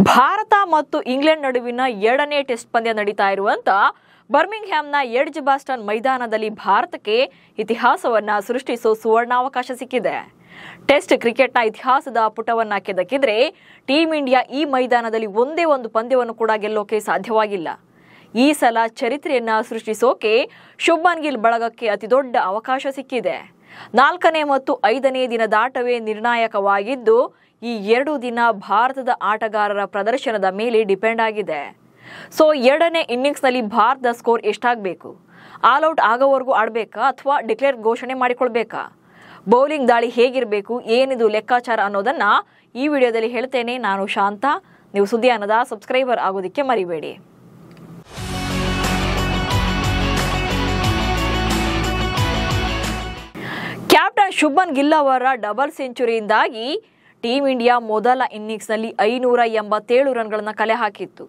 ಭಾರತ ಮತ್ತು ಇಂಗ್ಲೆಂಡ್ ನಡುವಿನ ಎರಡನೇ ಟೆಸ್ಟ್ ಪಂದ್ಯ ನಡೀತಾ ಇರುವಂತ ಬರ್ಮಿಂಗ್ಹ್ಯಾಮ್ನ ಎಡ್ಜ್ಬಾಸ್ಟನ್ ಮೈದಾನದಲ್ಲಿ ಭಾರತಕ್ಕೆ ಇತಿಹಾಸವನ್ನ ಸೃಷ್ಟಿಸೋ ಸುವರ್ಣಾವಕಾಶ ಸಿಕ್ಕಿದೆ. ಟೆಸ್ಟ್ ಕ್ರಿಕೆಟ್ನ ಇತಿಹಾಸದ ಪುಟವನ್ನ ಕೆದಕಿದ್ರೆ ಟೀಂ ಇಂಡಿಯಾ ಈ ಮೈದಾನದಲ್ಲಿ ಒಂದೇ ಒಂದು ಪಂದ್ಯವನ್ನು ಕೂಡ ಗೆಲ್ಲೋಕೆ ಸಾಧ್ಯವಾಗಿಲ್ಲ. ಈ ಸಲ ಚರಿತ್ರೆಯನ್ನ ಸೃಷ್ಟಿಸೋಕೆ ಶುಭ್ಮನ್ ಗಿಲ್ ಬಳಗಕ್ಕೆ ಅತಿದೊಡ್ಡ ಅವಕಾಶ ಸಿಕ್ಕಿದೆ. 4ನೇ ಮತ್ತು 5ನೇ ದಿನದಾಟವೇ ನಿರ್ಣಾಯಕವಾಗಿದ್ದು ಈ 2 ದಿನ ಭಾರತದ ಆಟಗಾರರ ಪ್ರದರ್ಶನದ ಮೇಲೆ ಡಿಪೆಂಡ್ ಆಗಿದೆ. ಸೊ 2ನೇ ಇನ್ನಿಂಗ್ಸ್ನಲ್ಲಿ ಭಾರತದ ಸ್ಕೋರ್ ಎಷ್ಟಾಗಬೇಕು? ಆಲ್ಔಟ್ ಆಗೋವರೆಗೂ ಆಡಬೇಕಾ ಅಥವಾ ಡಿಕ್ಲೇರ್ ಘೋಷಣೆ ಮಾಡಿಕೊಳ್ಬೇಕಾ? ಬೌಲಿಂಗ್ ದಾಳಿ ಹೇಗಿರಬೇಕು, ಏನಿದು ಲೆಕ್ಕಾಚಾರ ಅನ್ನೋದನ್ನ ಈ ವಿಡಿಯೋದಲ್ಲಿ ಹೇಳ್ತೇನೆ. ನಾನು ಶಾಂತ. ನೀವು ಸುದ್ದಿಯಾನದ ಸಬ್ಸ್ಕ್ರೈಬರ್ ಆಗೋದಕ್ಕೆ ಮರಿಬೇಡಿ. ಕ್ಯಾಪ್ಟನ್ ಶುಭ್ಮನ್ ಗಿಲ್ ಅವರ ಡಬಲ್ ಸೆಂಚುರಿಯಿಂದಾಗಿ ಟೀಂ ಇಂಡಿಯಾ ಮೊದಲ ಇನ್ನಿಂಗ್ಸ್ನಲ್ಲಿ 587 ರನ್ಗಳನ್ನು ಕಲೆ ಹಾಕಿತ್ತು.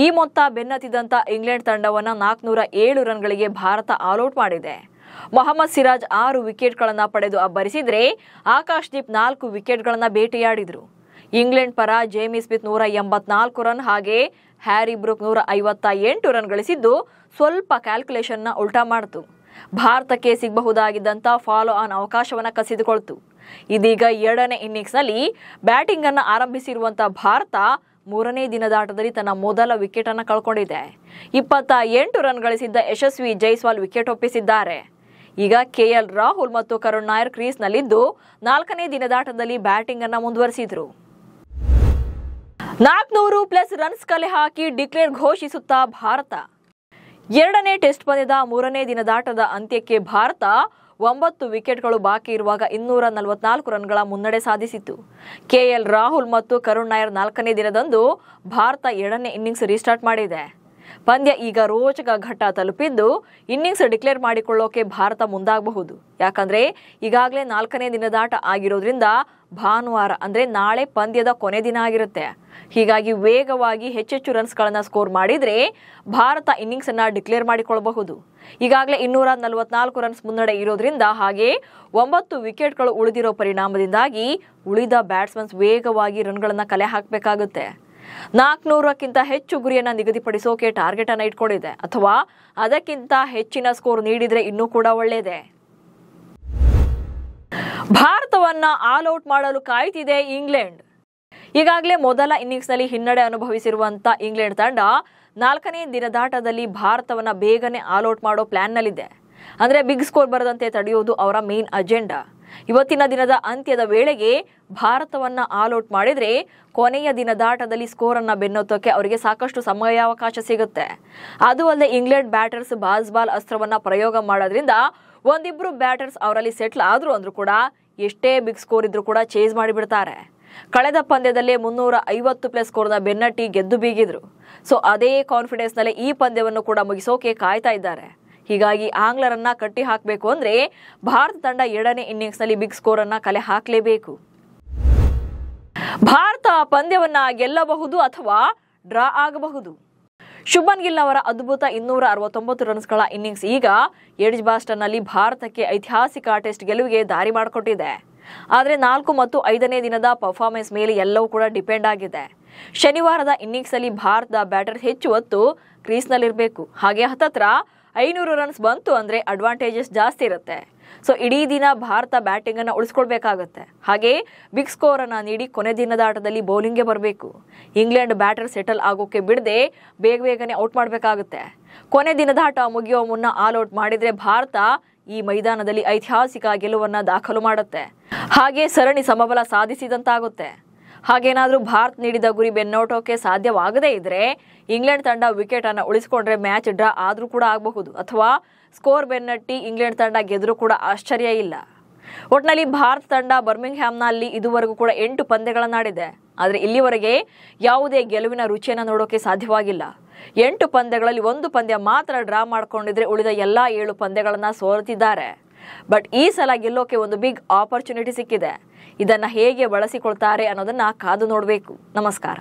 ಈ ಮೊತ್ತ ಬೆನ್ನತ್ತಿದಂತ ಇಂಗ್ಲೆಂಡ್ ತಂಡವನ್ನು 407 ರನ್ಗಳಿಗೆ ಭಾರತ ಆಲ್ಔಟ್ ಮಾಡಿದೆ. ಮೊಹಮ್ಮದ್ ಸಿರಾಜ್ 6 ವಿಕೆಟ್ಗಳನ್ನು ಪಡೆದು ಅಬ್ಬರಿಸಿದ್ರೆ ಆಕಾಶ್ದೀಪ್ 4 ವಿಕೆಟ್ಗಳನ್ನು ಬೇಟೆಯಾಡಿದ್ರು. ಇಂಗ್ಲೆಂಡ್ ಪರ ಜೇಮಿ ಸ್ಮಿತ್ 184 ರನ್ ಹಾಗೆ ಹ್ಯಾರಿ ಬ್ರೂಕ್ 158 ರನ್ ಗಳಿಸಿದ್ದು ಸ್ವಲ್ಪ ಕ್ಯಾಲ್ಕುಲೇಷನ್ನ ಉಲ್ಟಾ ಮಾಡಿತು. ಭಾರತಕ್ಕೆ ಸಿಗಬಹುದಾಗಿದ್ದಂಥ ಫಾಲೋ ಆನ್ ಅವಕಾಶವನ್ನು ಕಸಿದುಕೊಳ್ತು. ಇದೀಗ 2ನೇ ಇನ್ನಿಂಗ್ಸ್ನಲ್ಲಿ ಬ್ಯಾಟಿಂಗ್ ಅನ್ನು ಆರಂಭಿಸಿರುವಂಥ ಭಾರತ 3ನೇ ದಿನದಾಟದಲ್ಲಿ ತನ್ನ ಮೊದಲ ವಿಕೆಟ್ ಅನ್ನು ಕಳ್ಕೊಂಡಿದೆ. 28 ರನ್ ಗಳಿಸಿದ್ದ ಯಶಸ್ವಿ ಜೈಸ್ವಾಲ್ ವಿಕೆಟ್ ಒಪ್ಪಿಸಿದ್ದಾರೆ. ಈಗ ಕೆಎಲ್ ರಾಹುಲ್ ಮತ್ತು ಕರುಣ್ ನಾಯರ್ ಕ್ರೀಸ್ನಲ್ಲಿದ್ದು 4ನೇ ದಿನದಾಟದಲ್ಲಿ ಬ್ಯಾಟಿಂಗ್ ಅನ್ನು ಮುಂದುವರಿಸಿದ್ರು. 400+ ರನ್ಸ್ ಕಲೆ ಹಾಕಿ ಡಿಕ್ಲೇರ್ ಘೋಷಿಸುತ್ತಾ ಭಾರತ. 2ನೇ ಟೆಸ್ಟ್ ಪಂದ್ಯದ 3ನೇ ದಿನದಾಟದ ಅಂತ್ಯಕ್ಕೆ ಭಾರತ 9 ವಿಕೆಟ್ಗಳು ಬಾಕಿ ಇರುವಾಗ 244 ರನ್ಗಳ ಮುನ್ನಡೆ ಸಾಧಿಸಿತು. ಕೆಎಲ್ ರಾಹುಲ್ ಮತ್ತು ಕರುಣ್ ನಾಯರ್ 4ನೇ ದಿನದಂದು ಭಾರತ 2ನೇ ಇನ್ನಿಂಗ್ಸ್ ರೀಸ್ಟಾರ್ಟ್ ಮಾಡಿದೆ. ಪಂದ್ಯ ಈಗ ರೋಚಕ ಘಟ್ಟ ತಲುಪಿದ್ದು ಇನ್ನಿಂಗ್ಸ್ ಡಿಕ್ಲೇರ್ ಮಾಡಿಕೊಳ್ಳೋಕೆ ಭಾರತ ಮುಂದಾಗಬಹುದು. ಯಾಕಂದ್ರೆ ಈಗಾಗಲೇ 4ನೇ ದಿನದಾಟ ಆಗಿರೋದ್ರಿಂದ ಭಾನುವಾರ ಅಂದ್ರೆ ನಾಳೆ ಪಂದ್ಯದ ಕೊನೆ ದಿನ ಆಗಿರುತ್ತೆ. ಹೀಗಾಗಿ ವೇಗವಾಗಿ ಹೆಚ್ಚೆಚ್ಚು ರನ್ಸ್ಗಳನ್ನು ಸ್ಕೋರ್ ಮಾಡಿದ್ರೆ ಭಾರತ ಇನ್ನಿಂಗ್ಸ್ ಅನ್ನ ಡಿಕ್ಲೇರ್ ಮಾಡಿಕೊಳ್ಳಬಹುದು. ಈಗಾಗಲೇ 244 ರನ್ಸ್ ಮುನ್ನಡೆ ಇರೋದ್ರಿಂದ ಹಾಗೆ 9 ವಿಕೆಟ್ಗಳು ಉಳಿದಿರೋ ಪರಿಣಾಮದಿಂದಾಗಿ ಉಳಿದ ಬ್ಯಾಟ್ಸ್ಮನ್ಸ್ ವೇಗವಾಗಿ ರನ್ಗಳನ್ನು ಕಲೆ ಹಾಕಬೇಕಾಗುತ್ತೆ. 400ಕ್ಕಿಂತ ಹೆಚ್ಚು ಗುರಿಯನ್ನ ನಿಗದಿಪಡಿಸೋಕೆ ಟಾರ್ಗೆಟ್ ಅನ್ನ ಇಟ್ಕೊಂಡಿದೆ. ಅಥವಾ ಅದಕ್ಕಿಂತ ಹೆಚ್ಚಿನ ಸ್ಕೋರ್ ನೀಡಿದ್ರೆ ಇನ್ನೂ ಕೂಡ ಒಳ್ಳೆಯದೇ. ಭಾರತವನ್ನ ಆಲ್ಔಟ್ ಮಾಡಲು ಕಾಯ್ತಿದೆ ಇಂಗ್ಲೆಂಡ್. ಈಗಾಗಲೇ ಮೊದಲ ಇನ್ನಿಂಗ್ಸ್ನಲ್ಲಿ ಹಿನ್ನಡೆ ಅನುಭವಿಸಿರುವಂತ ಇಂಗ್ಲೆಂಡ್ ತಂಡ 4ನೇ ದಿನದಾಟದಲ್ಲಿ ಭಾರತವನ್ನ ಬೇಗನೆ ಆಲ್ಔಟ್ ಮಾಡೋ ಪ್ಲಾನ್ನಲ್ಲಿದೆ. ಅಂದ್ರೆ ಬಿಗ್ ಸ್ಕೋರ್ ಬರದಂತೆ ತಡೆಯೋದು ಅವರ ಮೇನ್ ಅಜೆಂಡಾ. ಇವತ್ತಿನ ದಿನದ ಅಂತ್ಯದ ವೇಳೆಗೆ ಭಾರತವನ್ನ ಆಲ್ಔಟ್ ಮಾಡಿದ್ರೆ ಕೊನೆಯ ದಿನದಾಟದಲ್ಲಿ ಸ್ಕೋರ್ ಅನ್ನ ಬೆನ್ನೋತಕ್ಕೆ ಅವರಿಗೆ ಸಾಕಷ್ಟು ಸಮಯಾವಕಾಶ ಸಿಗುತ್ತೆ. ಅದು ಅಲ್ಲದೆ ಇಂಗ್ಲೆಂಡ್ ಬ್ಯಾಟರ್ಸ್ ಬಾಲ್ ಅಸ್ತ್ರವನ್ನ ಪ್ರಯೋಗ ಮಾಡೋದ್ರಿಂದ ಒಂದಿಬ್ರು ಬ್ಯಾಟರ್ಸ್ ಅವರಲ್ಲಿ ಸೆಟ್ಲ್ ಆದ್ರು ಅಂದ್ರೂ ಕೂಡ ಎಷ್ಟೇ ಬಿಗ್ ಸ್ಕೋರ್ ಇದ್ರೂ ಕೂಡ ಚೇಸ್ ಮಾಡಿಬಿಡ್ತಾರೆ. ಕಳೆದ ಪಂದ್ಯದಲ್ಲೇ 350+ ಸ್ಕೋರ್ನ ಬೆನ್ನಟ್ಟಿ ಗೆದ್ದು ಬೀಗಿದ್ರು. ಸೊ ಅದೇ ಕಾನ್ಫಿಡೆನ್ಸ್ ನಲ್ಲಿ ಈ ಪಂದ್ಯವನ್ನು ಕೂಡ ಮುಗಿಸೋಕೆ ಕಾಯ್ತಾ ಇದ್ದಾರೆ. ಹೀಗಾಗಿ ಆಂಗ್ಲರನ್ನ ಕಟ್ಟಿ ಹಾಕಬೇಕು ಅಂದ್ರೆ ಭಾರತ ತಂಡ 2ನೇ ಇನ್ನಿಂಗ್ಸ್ ನಲ್ಲಿ ಬಿಗ್ ಸ್ಕೋರ್ ಅನ್ನ ಕಲೆ ಹಾಕಲೇಬೇಕು. ಭಾರತ ಪಂದ್ಯವನ್ನ ಗೆಲ್ಲಬಹುದು ಅಥವಾ ಡ್ರಾ ಆಗಬಹುದು. ಶುಭ್ಮನ್ ಗಿಲ್ ಅವರ ಅದ್ಭುತ 269 ರನ್ಸ್ಗಳ ಇನ್ನಿಂಗ್ಸ್ ಈಗ ಎಡ್ಜ್ಬಾಸ್ಟನ್ ನಲ್ಲಿ ಭಾರತಕ್ಕೆ ಐತಿಹಾಸಿಕ ಟೆಸ್ಟ್ ಗೆಲುವಿಗೆ ದಾರಿ ಮಾಡಿಕೊಟ್ಟಿದೆ. ಆದರೆ 4 ಮತ್ತು 5ನೇ ದಿನದ ಪರ್ಫಾರ್ಮೆನ್ಸ್ ಮೇಲೆ ಎಲ್ಲವೂ ಕೂಡ ಡಿಪೆಂಡ್ ಆಗಿದೆ. ಶನಿವಾರದ ಇನ್ನಿಂಗ್ಸ್ ಅಲ್ಲಿ ಭಾರತದ ಬ್ಯಾಟರ್ ಹೆಚ್ಚು ಹೊತ್ತು ಕ್ರೀಸ್ನಲ್ಲಿರಬೇಕು. ಹಾಗೆ ಹತ್ತತ್ರ 500 ರನ್ಸ್ ಬಂತು ಅಂದ್ರೆ ಅಡ್ವಾಂಟೇಜಸ್ ಜಾಸ್ತಿ ಇರುತ್ತೆ. ಸೊ ಇಡೀ ದಿನ ಭಾರತ ಬ್ಯಾಟಿಂಗ್ ಅನ್ನ ಉಳಿಸ್ಕೊಳ್ಬೇಕಾಗತ್ತೆ. ಹಾಗೆ ಬಿಗ್ ಸ್ಕೋರ್ ಅನ್ನ ನೀಡಿ ಕೊನೆ ದಿನದ ಆಟದಲ್ಲಿ ಬೌಲಿಂಗ್ಗೆ ಬರಬೇಕು. ಇಂಗ್ಲೆಂಡ್ ಬ್ಯಾಟರ್ ಸೆಟಲ್ ಆಗೋಕೆ ಬಿಡದೆ ಬೇಗನೆ ಔಟ್ ಮಾಡಬೇಕಾಗುತ್ತೆ. ಕೊನೆ ದಿನದ ಆಟ ಮುಗಿಯುವ ಮುನ್ನ ಆಲ್ಔಟ್ ಮಾಡಿದ್ರೆ ಭಾರತ ಈ ಮೈದಾನದಲ್ಲಿ ಐತಿಹಾಸಿಕ ಗೆಲುವನ್ನ ದಾಖಲು ಮಾಡುತ್ತೆ. ಹಾಗೆ ಸರಣಿ ಸಮಬಲ ಸಾಧಿಸಿದಂತಾಗುತ್ತೆ. ಹಾಗೇನಾದ್ರೂ ಭಾರತ್ ನೀಡಿದ ಗುರಿ ಬೆನ್ನೋಟೋಕೆ ಸಾಧ್ಯವಾಗದೇ ಇದ್ರೆ ಇಂಗ್ಲೆಂಡ್ ತಂಡ ವಿಕೆಟ್ ಅನ್ನ ಉಳಿಸಿಕೊಂಡ್ರೆ ಮ್ಯಾಚ್ ಡ್ರಾ ಆದ್ರೂ ಕೂಡ ಆಗಬಹುದು. ಅಥವಾ ಸ್ಕೋರ್ ಬೆನ್ನಟ್ಟಿ ಇಂಗ್ಲೆಂಡ್ ತಂಡ ಗೆದ್ರೂ ಕೂಡ ಆಶ್ಚರ್ಯ ಇಲ್ಲ. ಒಟ್ನಲ್ಲಿ ಭಾರತ ತಂಡ ಬರ್ಮಿಂಗ್ಹ್ಯಾಮ್ನಲ್ಲಿ ಇದುವರೆಗೂ ಕೂಡ 8 ಪಂದ್ಯಗಳನ್ನಾಡಿದೆ. ಆದರೆ ಇಲ್ಲಿವರೆಗೆ ಯಾವುದೇ ಗೆಲುವಿನ ರುಚಿಯನ್ನು ನೋಡೋಕೆ ಸಾಧ್ಯವಾಗಿಲ್ಲ. 8 ಪಂದ್ಯಗಳಲ್ಲಿ 1 ಪಂದ್ಯ ಮಾತ್ರ ಡ್ರಾ ಮಾಡ್ಕೊಂಡಿದ್ರೆ ಉಳಿದ ಎಲ್ಲ 7 ಪಂದ್ಯಗಳನ್ನ ಸೋತಿದ್ದಾರೆ. ಬಟ್ ಈ ಸಲ ಗೆಲ್ಲೋಕೆ ಒಂದು ಬಿಗ್ ಆಪರ್ಚುನಿಟಿ ಸಿಕ್ಕಿದೆ. ಇದನ್ನ ಹೇಗೆ ಬಳಸಿಕೊಳ್ತಾರೆ ಅನ್ನೋದನ್ನ ಕಾದು ನೋಡಬೇಕು. ನಮಸ್ಕಾರ.